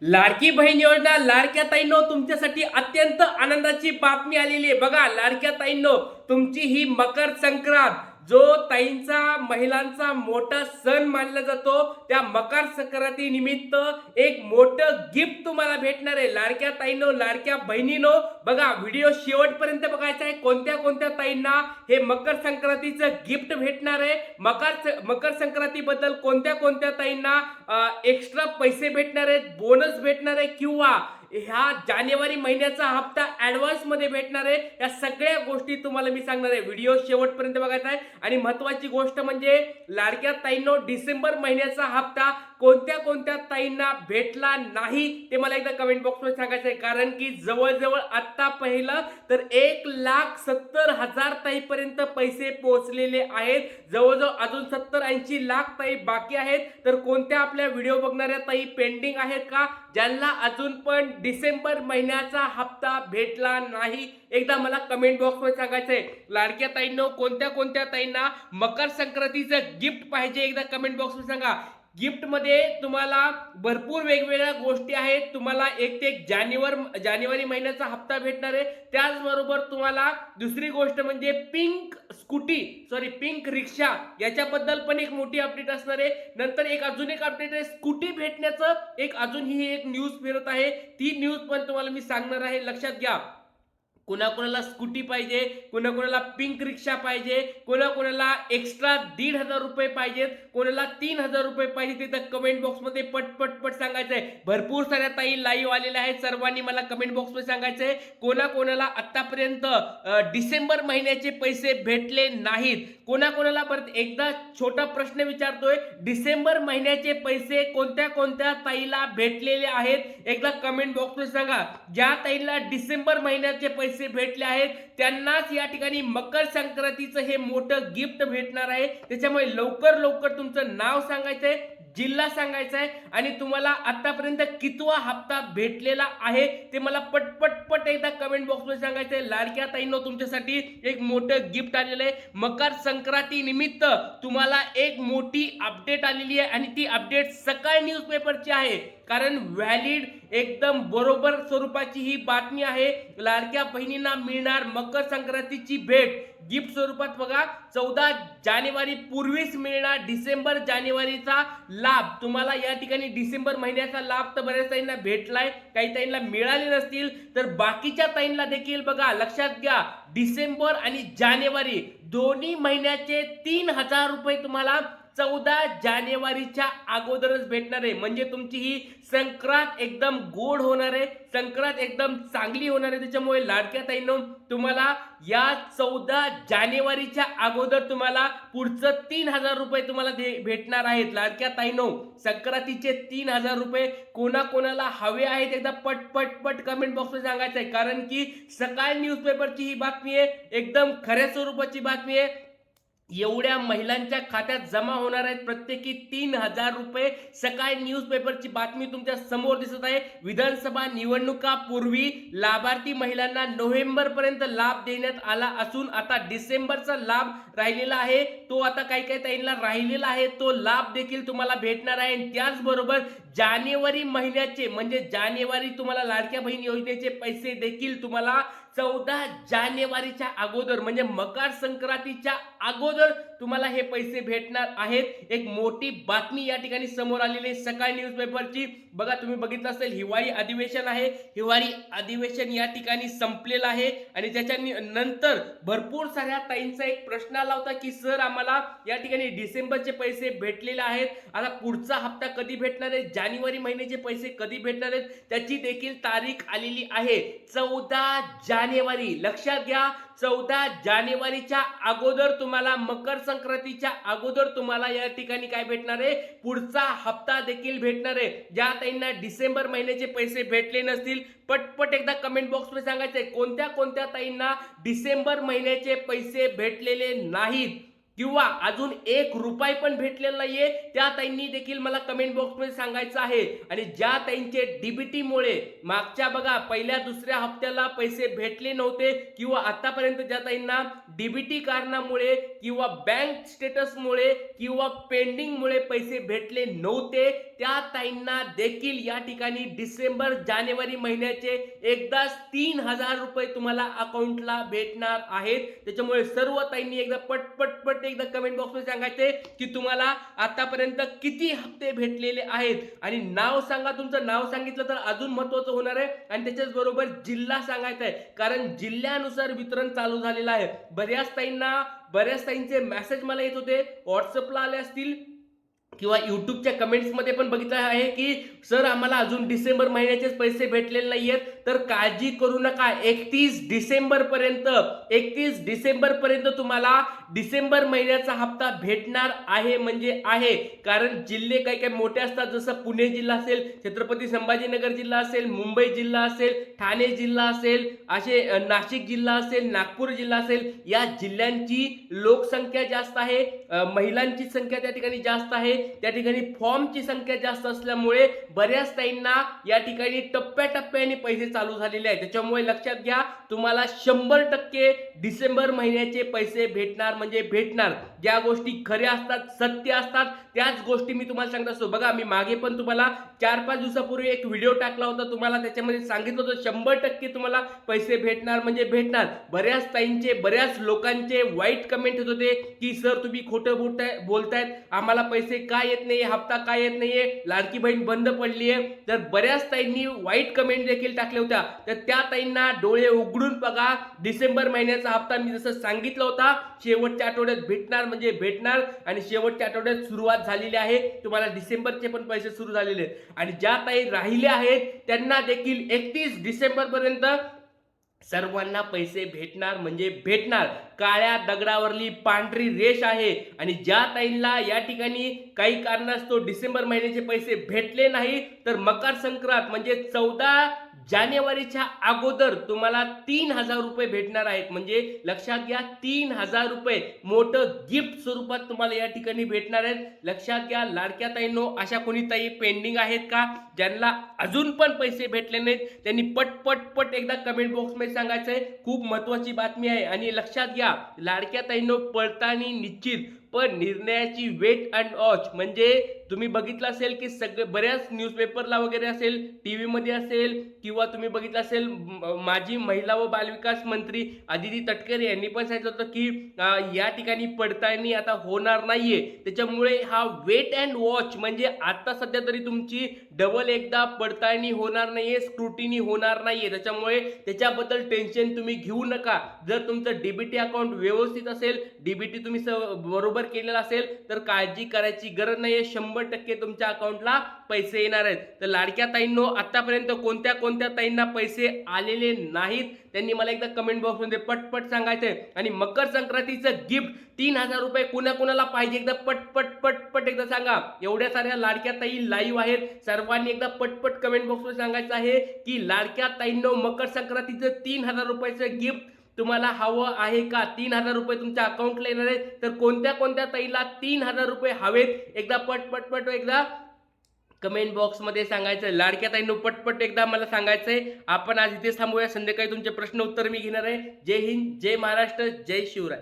लाडकी बहीण योजना लाडक्या ताईंनो तुमच्यासाठी अत्यंत आनंदाची बातमी आलेली आहे। बघा लाडक्या ताईंनो, तुमची ही मकर संक्रांत जो ताईंचा महिलांचा मोठा सण मानला जातो, त्या मकर संक्रांती निमित्त एक मोठं गिफ्ट तुम्हाला भेटणार आहे। लाडक्या ताईंनो, लाडक्या बहिणींनो, बघा व्हिडिओ शेवटपर्यंत बघायचा आहे। कोणत्या कोणत्या ताईंना हे मकर संक्रांतीचं गिफ्ट भेटणार आहे, मकर संक्रांती बद्दल कोणत्या कोणत्या ताईंना एक्स्ट्रा पैसे भेटणार आहेत, बोनस भेटणार आहे किंवा ह्या जानेवारी महिन्याचा हप्ता ऍडव्हान्स मध्ये भेटणार आहे, या सगळ्या गोष्टी तुम्हाला मी सांगणार आहे। व्हिडिओ शेवटपर्यंत बघायचा आहे। आणि महत्त्वाची गोष्ट म्हणजे लाडक्या ताईंनो, डिसेंबर महिन्याचा हप्ता कोणत्या कोणत्या ताईंना भेटला नाही ते मला एकदा कमेंट बॉक्समध्ये सांगायचं आहे। कारण की जवळजवळ आता पहिलं तर 1,70,000 ताईपर्यंत पैसे पोहोचलेले आहेत। जवळजवळ अजून 70-80 लाख ताई बाकी आहेत। तर कोणत्या आपल्या व्हिडिओ बघणाऱ्या ताई पेंडिंग आहेत का, ज्यांना अजून पण डिसेंबर महिन्याचा हप्ता भेटला नाही, एकदा मला कमेंट बॉक्समध्ये सांगायचं आहे। लाडक्या ताईंनो, कोणत्या कोणत्या ताईंना मकर संक्रांतीचं गिफ्ट पाहिजे एकदा कमेंट बॉक्समध्ये सांगा। गिफ्ट मध्ये तुम्हाला भरपूर वेगवेगळ्या गोष्टी आहेत। तुम्हाला एक ते जानेवारी महिन्याचा हप्ता भेटणार आहे। त्याचबरोबर तुम्हाला दुसरी गोष्ट म्हणजे पिंक रिक्षा याच्याबद्दल पण एक मोठी अपडेट असणार आहे। नंतर अजून एक अपडेट आहे, स्कूटी भेटण्याचं अजूनही एक न्यूज फिरत आहे, ती न्यूज पण तुम्हाला मी सांगणार आहे, लक्षात घ्या। कोणाकोणाला स्कूटी पाहिजे, कोणाकोणाला पिंक रिक्षा पाहिजे, कोणाकोणाला एक्स्ट्रा 1,500 रुपये पाहिजेत, कोणाला 3,000 रुपये पाहिजे, ते कमेंट बॉक्समध्ये पट सांगायचं आहे। भरपूर साऱ्या ताई लाईव्ह आलेल्या आहेत, सर्वांनी मला कमेंट बॉक्समध्ये सांगायचं आहे कोणाकोणाला आतापर्यंत डिसेंबर महिन्याचे पैसे भेटले नाहीत। कोणाकोणाला परत एकदा छोटा प्रश्न विचारतोय, डिसेंबर महिन्याचे पैसे कोणत्या कोणत्या ताईला भेटलेले आहेत, एकदा कमेंट बॉक्समध्ये सांगा। ज्या ताईला डिसेंबर महिन्याचे पैसे भेटले आहेत त्यांनाच या ठिकाणी मकर संक्रांतीचं हे मोठं गिफ्ट भेटणार आहे। त्याच्यामुळे लवकर लवकर तुमचं नाव सांगायचंय, जिल्हा सांगायचा आहे आणि तुम्हाला आतापर्यंत कितवा हप्ता भेटलेला आहे ते मला पट एकदा कमेंट बॉक्समध्ये सांगायचं आहे। लाडक्या ताईंनो, तुमच्यासाठी एक मोठं गिफ्ट आलेलं आहे। मकर संक्रांती निमित्त तुम्हाला एक मोठी अपडेट आलेली आहे आणि ती अपडेट सकाळ न्यूजपेपरची आहे, कारण व्हॅलिड एकदम बरोबर स्वरूपाची ही बातमी आहे। लाडक्या बहिणींना मिळणार मकर संक्रांतीची भेट गिफ्ट स्वरूपात। बघा 14 जानेवारी पूर्वीच मिळणार डिसेंबर जानेवारीचा लाभ तुम्हाला। या ठिकाणी डिसेंबर महिन्याचा लाभ तर बऱ्याच ताईंना भेटलाय, काही ताईंना मिळाले नसतील, तर बाकीच्या ताईंना देखील बघा, लक्षात घ्या, डिसेंबर आणि जानेवारी दोन्ही महिन्याचे 3,000 रुपये तुम्हाला 14 जानेवारीच्या अगोदरच भेटणार आहे। म्हणजे तुमची ही संक्रांत एकदम गोड होणार आहे, संक्रांत एकदम चांगली होणार आहे। त्याच्यामुळे लाडक्या ताईंनो, तुम्हाला या 14 जानेवारीच्या अगोदर तुम्हाला पुढचं 3,000 रुपये तुम्हाला भेटणार आहेत। लाडक्या ताईंनो, संक्रांतीचे 3,000 रुपये कोणाकोणाला हवे आहेत एकदा पट कमेंट बॉक्समध्ये सांगायचं आहे, कारण की सकाळ न्यूजपेपरची ही बातमी आहे, एकदम खऱ्या स्वरूपाची बातमी आहे। एवढ्या महिलांच्या खात्यात जमा होणार आहेत प्रत्येकी 3,000 रुपये। सकाळ न्यूजपेपरची बातमी तुमच्या समोर दिसत आहे। विधानसभा निवडणुकापूर्वी लाभार्थी महिलांना नोव्हेंबर पर्यंत लाभ देण्यात आला असून आता डिसेंबरचा लाभ राहिलेला आहे, तो आता काही ताईंना राहिलेला आहे, तो लाभ देखील तुम्हाला भेटणार आहे। त्याचबरोबर जानेवारी महिन्याचे म्हणजे जानेवारी तुम्हाला लाडक्या बहीण योजनेचे पैसे देखील तुम्हाला 14 जानेवारीच्या अगोदर म्हणजे मकर संक्रांतीच्या अगोदर तुम्हाला हे पैसे भेटणार आहेत। एक मोठी बातमी या ठिकाणी समोर आलेली आहे सकाळ न्यूजपेपरची। बघा, तुम्ही बघितलं असेल, हिवाळी अधिवेशन आहे, हिवाळी अधिवेशन या ठिकाणी संपलेलं आहे आणि त्याच्या नंतर भरपूर साऱ्या ताईंचा एक प्रश्न आला होता की सर, आम्हाला या ठिकाणी डिसेंबरचे पैसे भेटलेले आहेत, आता पुढचा हप्ता कधी भेटणार आहे, जानेवारी महिन्याचे पैसे कधी भेटणार आहेत, त्याची देखील तारीख आलेली आहे 14 जानेवारी। लक्षात घ्या, 14 जानेवारीच्या अगोदर तुम्हाला मकर संक्रांतीच्या अगोदर तुम्हाला या ठिकाणी काय भेटणार आहे, पुढचा हप्ता देखील भेटणार आहे। ज्या ताईंना डिसेंबर महिन्याचे पैसे भेटले नसतील पट एकदा कमेंट बॉक्समध्ये सांगायचंय कोणत्या कोणत्या ताईंना डिसेंबर महिन्याचे पैसे भेटलेले नाहीत किंवा अजून 1 रुपया पण भेटलेला नाहीये, त्या ताईंनी देखील मला कमेंट बॉक्समध्ये सांगायचं आहे। आणि ज्या ताईंचे डीबीटी मुळे मागच्या बघा पहिल्या दुसऱ्या हप्त्याला पैसे भेटले नव्हते किंवा आतापर्यंत ज्या ताईंना डीबीटी कारणामुळे किंवा बँक स्टेटसमुळे किंवा पेंडिंग मुळे पैसे भेटले नव्हते, त्या ताईंना देखील या ठिकाणी डिसेंबर जानेवारी महिन्याचे एकदाच 3,000 रुपये तुम्हाला अकाउंटला भेटणार आहेत. त्याच्यामुळे सर्व ताईंनी एकदा पट एकदा कमेंट बॉक्समध्ये सांगायचे की तुम्हाला आतापर्यंत किती हप्ते भेटलेले आहेत आणि नाव सांगा. तुमचं नाव सांगितलं तर अजून महत्त्वाचं होणार आहे आणि त्याच्याच बरोबर जिल्हा सांगायचा आहे, कारण जिल्ह्यानुसार वितरण चालू झालेलं आहे. बऱ्याच ताईंचे मेसेज मला येत होते, व्हॉट्सअपला आले असतील किंवा युट्यूबच्या कमेंट्समध्ये पण बघितलं आहे की सर आम्हाला अजून डिसेंबर महिन्याचेच पैसे भेटलेले नाहीयेत. तर काळजी करू नका, 31 डिसेंबर पर्यंत तुम्हाला डिसेंबर महिन्याचा हप्ता भेटणार आहे म्हणजे आहे. कारण जिल्हे काही काही मोठे असतात, जसं पुणे जिल्हा असेल, छत्रपती संभाजीनगर जिल्हा असेल, मुंबई जिल्हा असेल, ठाणे जिल्हा असेल, असे नाशिक जिल्हा असेल, नागपूर जिल्हा असेल, या जिल्ह्यांची लोकसंख्या जास्त आहे, महिलांची संख्या त्या ठिकाणी जास्त आहे, त्या ठिकाणी फॉर्मची संख्या जास्त असल्यामुळे बऱ्याच ताईंना या ठिकाणी टप्प्याटप्प्याने पैसे चालू झालेले आहेत. त्याच्यामुळे लक्षात घ्या, तुम्हाला 100% डिसेंबर महिन्याचे पैसे भेटणार म्हणजे भेटणार. ज्या गोष्टी खऱ्या असतात, सत्य असतात, त्याच गोष्टी मी तुम्हाला सांगत असतो. बघा, मी मागे पण तुम्हाला 4-5 दिवसापूर्वी एक व्हिडिओ टाकला होता, तुम्हाला त्याच्यामध्ये सांगितलं होतं 100% तुम्हाला पैसे भेटणार म्हणजे भेटणार. बऱ्याच ताईंचे, बऱ्याच लोकांचे वाईट कमेंट होत होते की सर तुम्ही खोटं बोलतायत, आम्हाला पैसे का येत नाही, हप्ता का येत नाहीये, लाडकी बहीण बंद पडली आहे. तर बऱ्याच ताईंनी वाईट कमेंट देखील टाकल्या होत्या. तर त्या ताईंना डोळे उघडून बघा, डिसेंबर महिन्याचा हप्ता मी जसं सांगितलं होता शेवटच्या आठवड्यात भेटणार म्हणजे भेटणार आणि शेवटच्या आठवड्यात सुरुवात झालेली आहे. तुम्हाला डिसेंबरचे पण पैसे सुरू झालेले आहेत आणि ज्या ताई राहिल्या आहेत त्यांना देखील 31 डिसेंबर पर्यंत सर्वांना पैसे भेटणार म्हणजे भेटणार. काळ्या दगडावरली पांढरी रेष आहे आणि ज्या ताईंना या ठिकाणी काही कारणास्तव डिसेंबर महिन्याचे पैसे भेटले नाही, तर मकर संक्रांत म्हणजे 14 जानेवारीच्या अगोदर तुम्हाला 3,000 रुपये भेटणार आहेत. म्हणजे लक्षात घ्या, 3,000 रुपये मोठं गिफ्ट स्वरूपात तुम्हाला या ठिकाणी भेटणार आहेत. लक्षात घ्या लाडक्या ताईंनो, अशा कोणी ताई पेंडिंग आहेत का ज्यांना अजून पण पैसे भेटले नाहीत? त्यांनी पट एकदा कमेंट बॉक्समध्ये सांगायचं आहे. खूप महत्वाची बातमी आहे आणि लक्षात घ्या लाडक्या ताईंनो, पडताळणी निश्चित, पण निर्णयाची वेट अँड वॉच. म्हणजे तुम्ही बघितलं असेल की सगळे बऱ्याच न्यूजपेपरला वगैरे असेल, टीव्ही मध्ये असेल, किंवा तुम्ही बघितलं असेल माजी महिला व बालविकास मंत्री आदिती तटकरे यांनी पण सांगितलं होतं की या ठिकाणी पडताळणी आता होणार नाहीये. त्याच्यामुळे हा वेट अँड वॉच म्हणजे आता सध्या तरी तुमची डबल एकदा पडताळणी होणार नाहीये, स्क्रुटिनी होणार नाहीये. त्याच्यामुळे त्याच्याबद्दल टेन्शन तुम्ही घेऊ नका. जर तुमचं डीबीटी अकाउंट व्यवस्थित असेल, डीबीटी तुम्ही बरोबर केलेला असेल, तर काळजी करायची गरज नाहीये. 100% तुमच्या अकाउंटला पैसे येणार आहेत. तर लाडक्या ताईंनो, आतापर्यंत कोणत्या ताईंना पैसे आलेले नाहीत त्यांनी मला एकदा कमेंट बॉक्समध्ये पट सांगायचंय. आणि मकर संक्रांतीचं गिफ्ट 3,000 रुपये कुणाला पाहिजे एकदा पट एकदा सांगा. एवढ्या साऱ्या लाडक्या ताई लाईव्ह आहेत, सर्वांनी एकदा पट कमेंट बॉक्समध्ये सांगायचं आहे की लाडक्या ताईंनो, मकर संक्रांतीचं 3,000 रुपयाचं गिफ्ट तुम्हाला हवं आहे का? 3,000 रुपये तुमच्या अकाउंटला येणार आहेत. तर कोणत्या ताईला 3,000 रुपये हवेत एकदा पट एकदा कमेंट बॉक्समध्ये सांगायचं. लाडक्या ताईंनो, पट एकदा मला सांगायचंय. आपण आज इथेच थांबूया. संध्याकाळी तुमचे प्रश्न उत्तर मी घेणार आहे. जय हिंद, जय महाराष्ट्र, जय शिवराय.